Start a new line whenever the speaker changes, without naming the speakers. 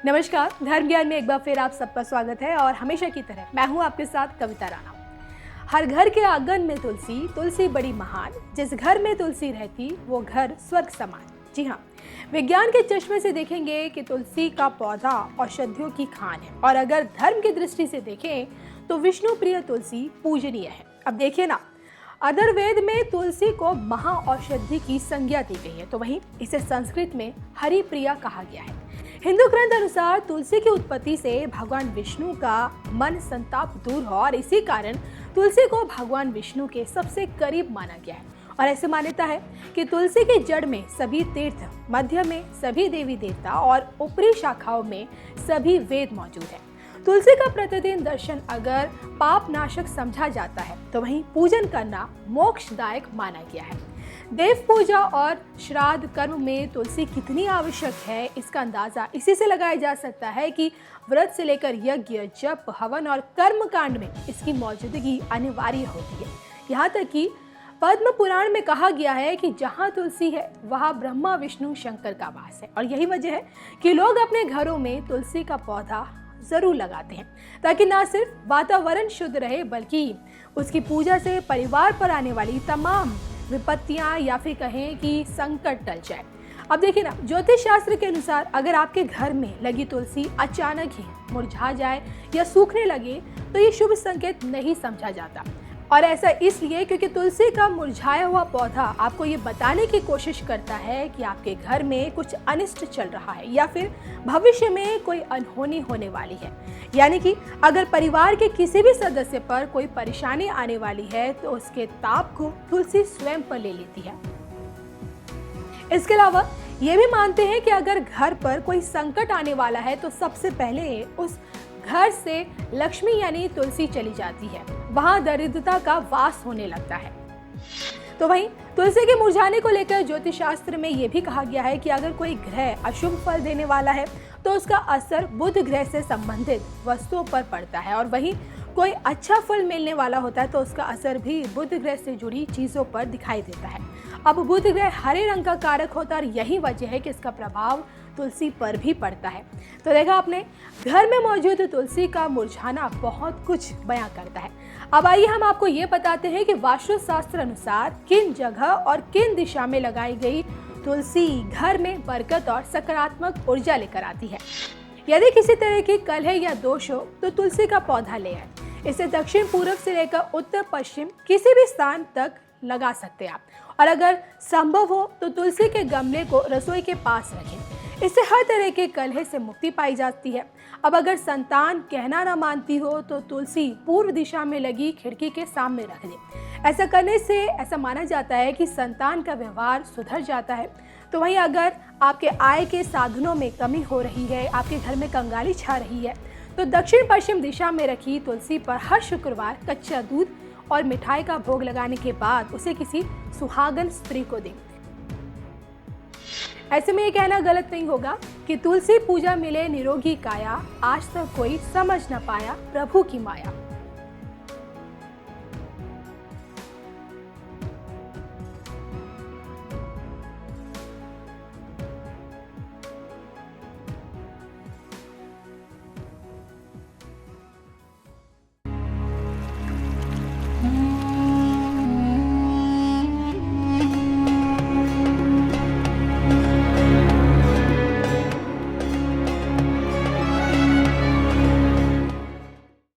नमस्कार, धर्म ज्ञान में एक बार फिर आप सबका स्वागत है और हमेशा की तरह मैं हूं आपके साथ कविता राणा। हर घर के आंगन में तुलसी, तुलसी बड़ी महान, जिस घर में तुलसी रहती वो घर स्वर्ग समान। जी हाँ, विज्ञान के चश्मे से देखेंगे कि तुलसी का पौधा औषधियों की खान है और अगर धर्म की दृष्टि से देखें तो विष्णु प्रिय तुलसी पूजनीय है। अब देखिए ना, अथर्ववेद में तुलसी को महा औषधि की संज्ञा दी गई है, तो वहीं इसे संस्कृत में हरि प्रिया कहा गया है। हिंदू ग्रंथ अनुसार तुलसी की उत्पत्ति से भगवान विष्णु का मन संताप दूर हो और इसी कारण तुलसी को भगवान विष्णु के सबसे करीब माना गया है। और ऐसे मान्यता है कि तुलसी की जड़ में सभी तीर्थ, मध्य में सभी देवी देवता और ऊपरी शाखाओं में सभी वेद मौजूद है। तुलसी का प्रतिदिन दर्शन अगर पाप नाशक समझा जाता है तो वहीं पूजन करना मोक्षदायक माना गया है। देव पूजा और श्राद्ध कर्म में तुलसी कितनी आवश्यक है, इसका अंदाजा इसी से लगाया जा सकता है कि व्रत से लेकर यज्ञ, जप, हवन और कर्म कांड में इसकी मौजूदगी अनिवार्य होती है। यहाँ तक कि पद्म पुराण में कहा गया है कि जहाँ तुलसी है वहाँ ब्रह्मा विष्णु शंकर का वास है और यही वजह है कि लोग अपने घरों में तुलसी का पौधा जरूर लगाते हैं ताकि ना सिर्फ वातावरण शुद्ध रहे बल्कि उसकी पूजा से परिवार पर आने वाली तमाम विपत्तियां या फिर कहें कि संकट टल जाए। अब देखिए ना, ज्योतिष शास्त्र के अनुसार अगर आपके घर में लगी तुलसी अचानक ही मुरझा जाए या सूखने लगे तो ये शुभ संकेत नहीं समझा जाता। और ऐसा इसलिए क्योंकि तुलसी का मुरझाया हुआ पौधा आपको ये बताने की कोशिश करता है कि आपके घर में कुछ अनिष्ट चल रहा है या फिर भविष्य में कोई अनहोनी होने वाली है। यानी कि अगर परिवार के किसी भी सदस्य पर कोई परेशानी आने वाली है तो उसके ताप को तुलसी स्वयं पर ले लेती है। इसके अलावा ये भी मानते हैं कि अगर घर पर कोई संकट आने वाला है तो सबसे पहले उस घर से लक्ष्मी यानी तुलसी चली जाती है, वहां दरिद्रता का वास होने लगता है। तो वहीं तुलसी के मुरझाने को लेकर ज्योतिष शास्त्र में यह भी कहा गया है कि अगर कोई ग्रह अशुभ फल देने वाला है तो उसका असर बुध ग्रह से संबंधित वस्तुओं पर पड़ता है और वहीं कोई अच्छा फल मिलने वाला होता है तो उसका असर भी बुध ग्रह से जुड़ी चीजों पर दिखाई देता है। अब बुध ग्रह हरे रंग का कारक होता है और यही वजह है कि इसका प्रभाव तुलसी पर भी पड़ता है। तो देखा आपने, घर में मौजूद तुलसी का मुरझाना बहुत कुछ बयां करता है। अब आइए हम आपको ये बताते हैं कि वास्तुशास्त्र अनुसार किन जगह और किन दिशा में लगाई गई तुलसी घर में बरकत और सकारात्मक ऊर्जा लेकर आती है। यदि किसी तरह की कलह या दोष हो तो तुलसी का पौधा ले आए। इसे दक्षिण पूर्व से लेकर उत्तर पश्चिम किसी भी स्थान तक लगा सकते हैं आप, और अगर संभव हो तो तुलसी के गमले को रसोई के पास रखें। इससे हर तरह के कलह से मुक्ति पाई जाती है। अब अगर संतान कहना ना मानती हो तो तुलसी पूर्व दिशा में लगी खिड़की के सामने रख दें। ऐसा करने से ऐसा माना जाता है कि संतान का व्यवहार सुधर जाता है। तो वहीं अगर आपके आय के साधनों में कमी हो रही है, आपके घर में कंगाली छा रही है, तो दक्षिण पश्चिम दिशा में रखी तुलसी पर हर शुक्रवार कच्चा दूध और मिठाई का भोग लगाने के बाद उसे किसी सुहागन स्त्री को दें। ऐसे में ये कहना गलत नहीं होगा कि तुलसी पूजा मिले निरोगी काया, आज तक कोई समझ न पाया प्रभु की माया।